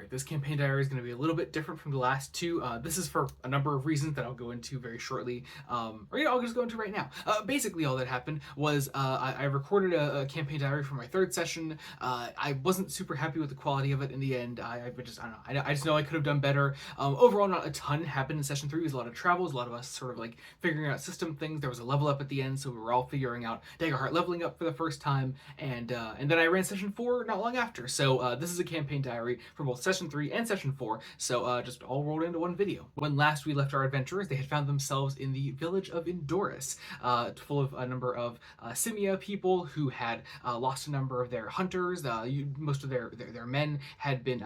Alright, this campaign diary is going to be a little bit different from the last two. This is for a number of reasons that I'll go into very shortly. I'll just go into right now. Basically, all that happened was I recorded a campaign diary for my third session. I wasn't super happy with the quality of it in the end. I don't know. I just know I could have done better. Overall, not a ton happened in session 3. It was a lot of travels, a lot of us sort of like figuring out system things. There was a level up at the end, so we were all figuring out Daggerheart leveling up for the first time. And then I ran session 4 not long after. So this is a campaign diary for both session 3 and session 4, so just all rolled into one video. When last we left our adventurers, they had found themselves in the village of Indorus, full of a number of Simia people who had lost a number of their hunters. Most of their men had been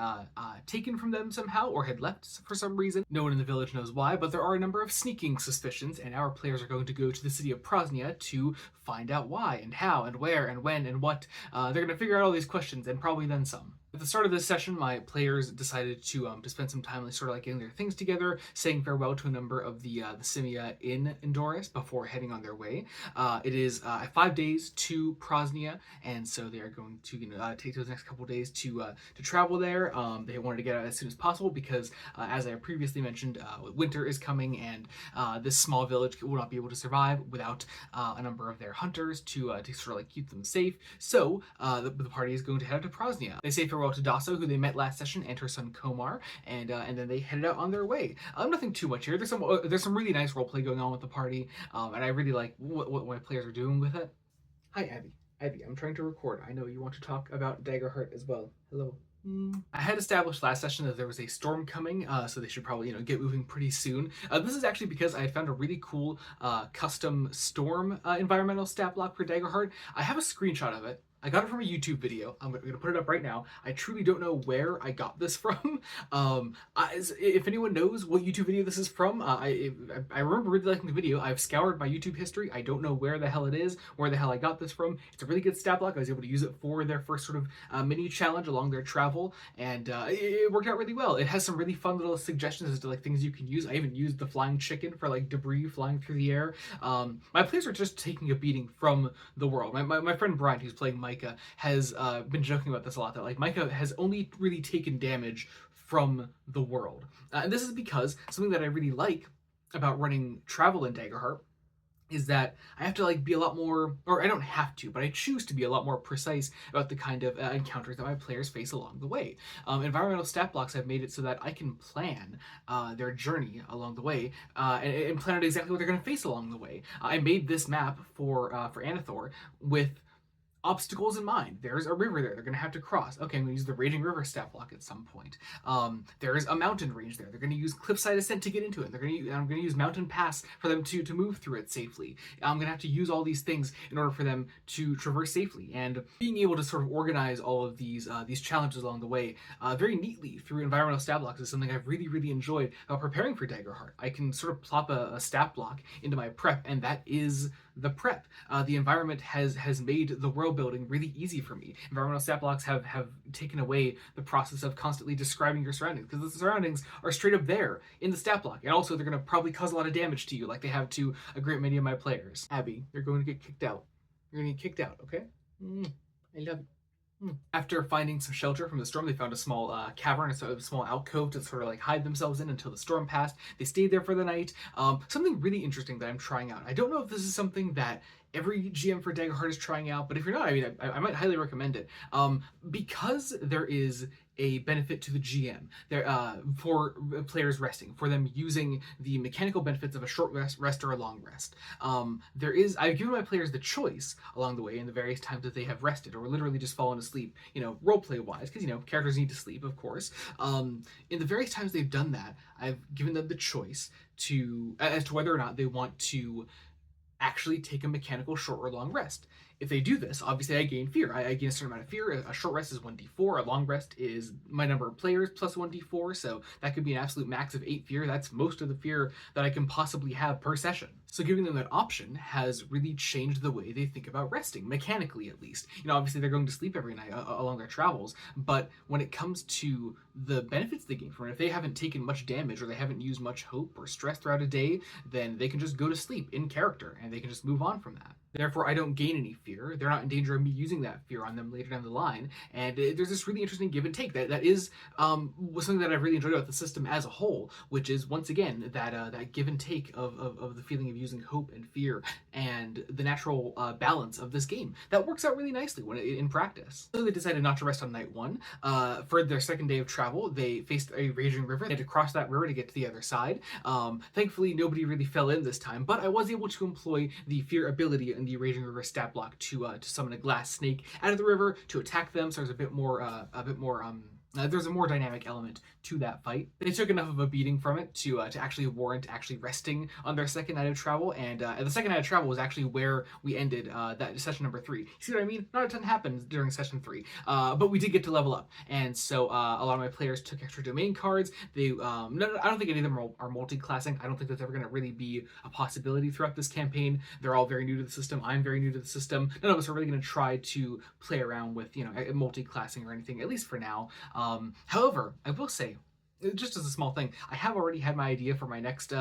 taken from them somehow, or had left for some reason. No one in the village knows why, but there are a number of sneaking suspicions, and our players are going to go to the city of Prasnia to find out why, and how, and where, and when, and what. They're going to figure out all these questions, and probably then some. At the start of this session, my players decided to spend some time sort of like getting their things together, saying farewell to a number of the Simia in Indorus before heading on their way. It is 5 days to Prasnia, and so they are going to take those next couple days to travel there. They wanted to get out as soon as possible because, as I previously mentioned, winter is coming, and this small village will not be able to survive without a number of their hunters to sort of like keep them safe. So the party is going to head out to Prasnia. They say farewell to Daso, who they met last session, and her son Komar, and then they headed out on their way. Nothing too much here. There's some really nice roleplay going on with the party, and I really like what my players are doing with it. Hi, Abby. Abby, I'm trying to record. I know you want to talk about Daggerheart as well. Hello. I had established last session that there was a storm coming, so they should probably get moving pretty soon. This is actually because I had found a really cool custom storm environmental stat block for Daggerheart. I have a screenshot of it. I got it from a YouTube video. I'm going to put it up right now. I truly don't know where I got this from. If anyone knows what YouTube video this is from, I remember really liking the video. I've scoured my YouTube history. I don't know where the hell it is, where the hell I got this from. It's a really good stat block. I was able to use it for their first sort of mini challenge along their travel, and it worked out really well. It has some really fun little suggestions as to like things you can use. I even used the flying chicken for like debris flying through the air. My players are just taking a beating from the world. My friend Brian, who's playing Micah, has been joking about this a lot, that like Micah has only really taken damage from the world. And this is because something that I really like about running travel in Daggerheart is that I have to like be a lot more, or I don't have to, but I choose to be a lot more precise about the kind of encounters that my players face along the way. Environmental stat blocks have made it so that I can plan their journey along the way and plan out exactly what they're going to face along the way. I made this map for Anathor with obstacles in mind. There's a river there they're going to have to cross. Okay, I'm going to use the Raging River stat block at some point. There's a mountain range there. They're going to use cliffside ascent to get into it. I'm going to use mountain pass for them to move through it safely. I'm going to have to use all these things in order for them to traverse safely. And being able to sort of organize all of these challenges along the way very neatly through environmental stat blocks is something I've really, really enjoyed preparing for Daggerheart. I can sort of plop a stat block into my prep, and that is the prep. The environment has made the world building really easy for me. Environmental stat blocks have taken away the process of constantly describing your surroundings, because the surroundings are straight up there in the stat block, and also they're going to probably cause a lot of damage to you, like they have to a great many of my players. Abby, you're going to get kicked out. You're going to get kicked out, okay? I love you. After finding some shelter from the storm, they found a small cavern, a small alcove to sort of like hide themselves in until the storm passed. They stayed there for the night. Something really interesting that I'm trying out. I don't know if this is something that every GM for Daggerheart is trying out, but if you're not, I mean, I might highly recommend it. Because there is a benefit to the GM there for players resting, for them using the mechanical benefits of a short rest or a long rest. I've given my players the choice along the way in the various times that they have rested or literally just fallen asleep, roleplay wise, because characters need to sleep, of course. In the various times they've done that, I've given them the choice as to whether or not they want to actually take a mechanical short or long rest. If they do this, obviously I gain fear. I gain a certain amount of fear. A short rest is 1d4, a long rest is my number of players plus 1d4, so that could be an absolute max of 8 fear. That's most of the fear that I can possibly have per session. So giving them that option has really changed the way they think about resting, mechanically at least. Obviously they're going to sleep every night along their travels, but when it comes to the benefits they gain from it, if they haven't taken much damage or they haven't used much hope or stress throughout a day, then they can just go to sleep in character and they can just move on from that. Therefore, I don't gain any fear. They're not in danger of me using that fear on them later down the line. And there's this really interesting give and take that is was something that I've really enjoyed about the system as a whole, which is once again that give and take of the feeling of using hope and fear and the natural balance of this game that works out really nicely when in practice. So they decided not to rest on night one. For their second day of travel, they faced a raging river. They had to cross that river to get to the other side. Thankfully, nobody really fell in this time, but I was able to employ the fear ability in the Raging River stat block to summon a glass snake out of the river to attack them. So there's there's a more dynamic element to that fight. They took enough of a beating from it to actually warrant actually resting on their second night of travel, and the second night of travel was actually where we ended that session number 3. You see what I mean? Not a ton happened during session 3, but we did get to level up, and so a lot of my players took extra domain cards. They I don't think any of them are multi-classing. I don't think that's ever going to really be a possibility throughout this campaign. They're all very new to the system. I'm very new to the system. None of us are really going to try to play around with multi-classing or anything, at least for now. However, I will say, just as a small thing, I have already had my idea for my next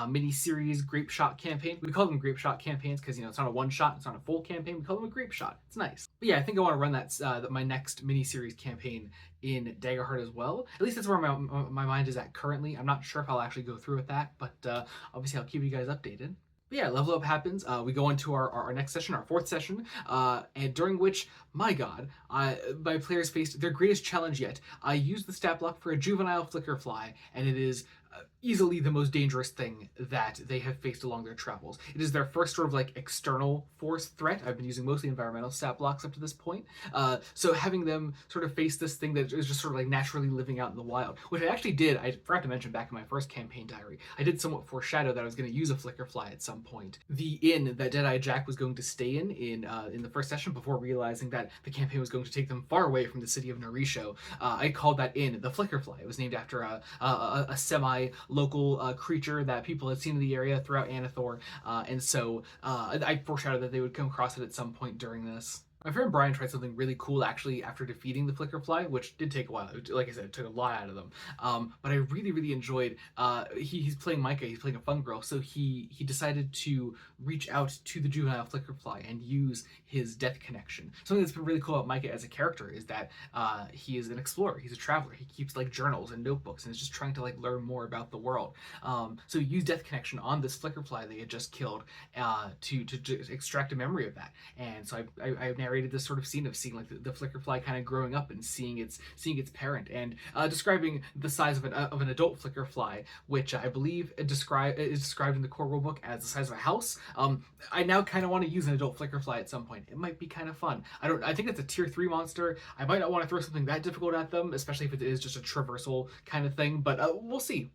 mini-series grape shot campaign. We call them grape shot campaigns because, it's not a one-shot, it's not a full campaign. We call them a grape shot. It's nice. But yeah, I think I want to run my next mini-series campaign in Daggerheart as well. At least that's where my mind is at currently. I'm not sure if I'll actually go through with that, but obviously I'll keep you guys updated. But yeah, level up happens. We go into our next session, our 4th session, and during which, my god, my players faced their greatest challenge yet. I used the stat block for a juvenile flicker fly, and it is easily the most dangerous thing that they have faced along their travels. It is their first sort of external force threat. I've been using mostly environmental stat blocks up to this point. So having them sort of face this thing that is just sort of naturally living out in the wild, which I actually did, I forgot to mention back in my first campaign diary, I did somewhat foreshadow that I was going to use a flicker fly at some point. The inn that Deadeye Jack was going to stay in the first session before realizing that the campaign was going to take them far away from the city of Narisho, I called that inn the Flicker Fly. It was named after a semi-local creature that people had seen in the area throughout Anathor, and so I foreshadowed that they would come across it at some point during this. My friend Brian tried something really cool actually after defeating the Flickerfly, which did take a while. Like I said, it took a lot out of them. But I really, really enjoyed. He's playing Micah. He's playing a fun girl, so he decided to reach out to the juvenile Flickerfly and use his death connection. Something that's been really cool about Micah as a character is that he is an explorer. He's a traveler. He keeps journals and notebooks and is just trying to learn more about the world. So he used death connection on this Flickerfly they had just killed to extract a memory of that. And so I narrated this sort of scene of seeing the Flickerfly kind of growing up and seeing its parent, and describing the size of an adult Flickerfly, which I believe is described in the core rulebook as the size of a house. I now kind of want to use an adult Flickerfly at some point. It might be kind of fun. I think it's a tier 3 monster. I might not want to throw something that difficult at them, especially if it is just a traversal kind of thing, but we'll see.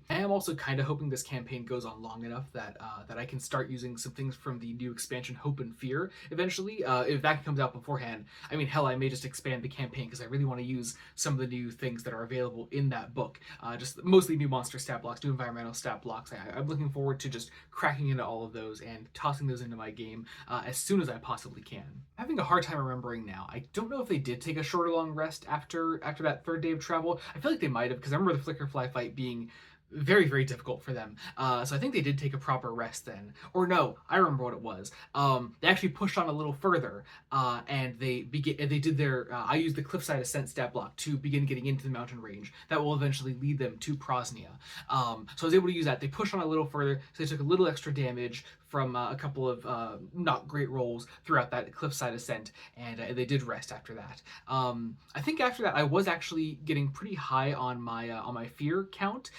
I am also kind of hoping this campaign goes on long enough that I can start using some things from the new expansion Hope and Fear eventually. If that comes out beforehand, I mean, hell, I may just expand the campaign because I really want to use some of the new things that are available in that book. Just mostly new monster stat blocks, new environmental stat blocks. I'm looking forward to just cracking into all of those and tossing those into my game as soon as I possibly can. I'm having a hard time remembering now. I don't know if they did take a short or long rest after that 3rd day of travel. I feel like they might have, because I remember the Flickerfly fight being very, very difficult for them. So I think they did take a proper rest then. Or no, I remember what it was. They actually pushed on a little further, and they did their. I used the cliffside ascent stat block to begin getting into the mountain range. That will eventually lead them to Prasnia. So I was able to use that. They pushed on a little further, so they took a little extra damage from a couple of not great rolls throughout that cliffside ascent, and they did rest after that. I think after that I was actually getting pretty high on my fear count,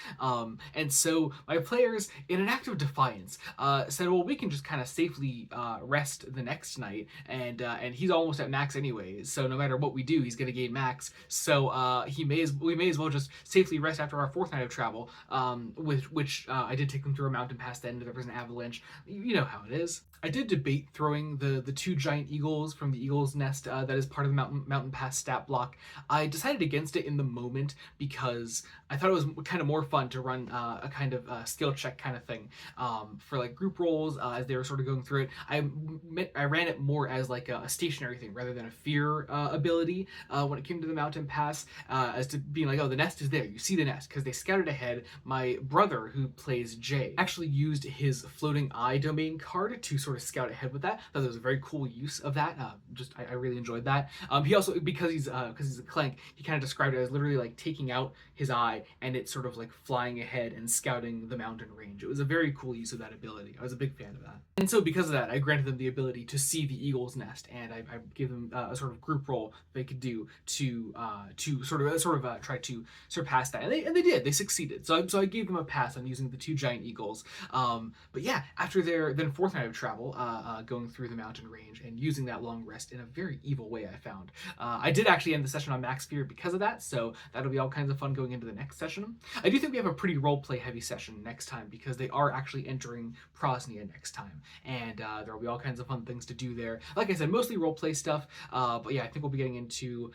and so my players, in an act of defiance, said, well, we can just kind of safely rest the next night, and he's almost at max anyways, so no matter what we do, he's going to gain max, so we may as well just safely rest after our 4th night of travel, which I did take them through a mountain pass then. There was an avalanche. You know how it is. I did debate throwing the 2 giant eagles from the eagle's nest that is part of the mountain pass stat block. I decided against it in the moment because I thought it was kind of more fun to run run a kind of skill check kind of thing for like group roles as they were sort of going through it. I ran it more as like a stationary thing rather than a fear ability when it came to the mountain pass, as to being like, oh, the nest is there, you see the nest, because they scouted ahead. My brother, who plays Jay, actually used his floating eye domain card to sort of scout ahead with that. I thought that was a very cool use of that. I really enjoyed that. He also, because he's a clank, he kind of described it as literally like taking out his eye and it's sort of like flying ahead and scouting the mountain range. It was a very cool use of that ability. I was a big fan of that. And so because of that, I granted them the ability to see the eagle's nest, and I gave them a sort of group role they could do to sort of try to surpass that, and they did. They succeeded. So I gave them a pass on using the two giant eagles. But yeah, after their then fourth night of travel, going through the mountain range and using that long rest in a very evil way, I found I did actually end the session on max fear because of that. So that'll be all kinds of fun going into the next session. I do think we have a pretty roleplay heavy session next time because they are actually entering Prasnia next time, and there will be all kinds of fun things to do there. Like I said, mostly roleplay stuff, but yeah, I think we'll be getting into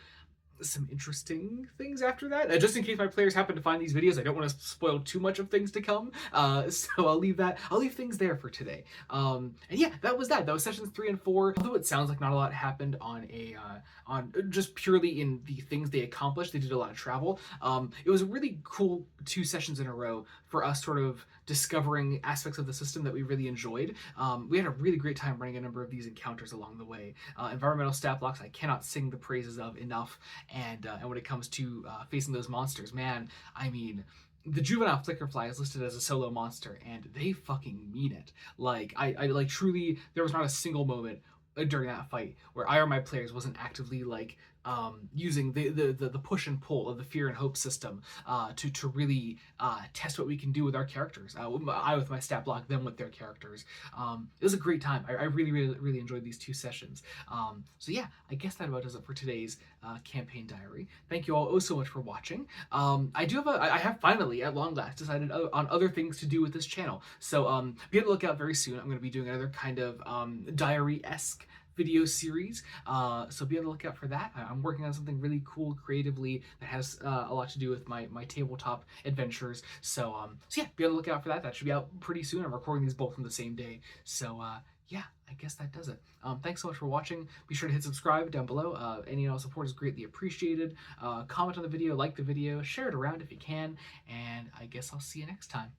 some interesting things after that. Just in case my players happen to find these videos, I don't want to spoil too much of things to come. So I'll leave things there for today. And yeah, that was sessions 3 and 4. Although it sounds like not a lot happened on just purely in the things they accomplished, they did a lot of travel. It was a really cool 2 sessions in a row for us sort of discovering aspects of the system that we really enjoyed. We had a really great time running a number of these encounters along the way. Environmental stat blocks I cannot sing the praises of enough. And when it comes to facing those monsters, man, I mean, the juvenile flickerfly is listed as a solo monster, and they fucking mean it. Like, I like truly, there was not a single moment during that fight where I or my players wasn't actively like using the push and pull of the fear and hope system to really test what we can do with our characters. I with my stat block, them with their characters. It was a great time. I really enjoyed these 2 sessions. So yeah, I guess that about does it for today's campaign diary. Thank you all so much for watching. I have finally, at long last, decided on other things to do with this channel. So be on the lookout very soon. I'm going to be doing another kind of diary-esque video series, so be on the lookout for that. I'm working on something really cool creatively that has a lot to do with my tabletop adventures, so yeah, be on the lookout for that. That should be out pretty soon. I'm recording these both on the same day, so yeah, I guess that does it. Thanks so much for watching. Be sure to hit subscribe down below. Any and all support is greatly appreciated. Comment on the video, like the video, share it around if you can, and I guess I'll see you next time.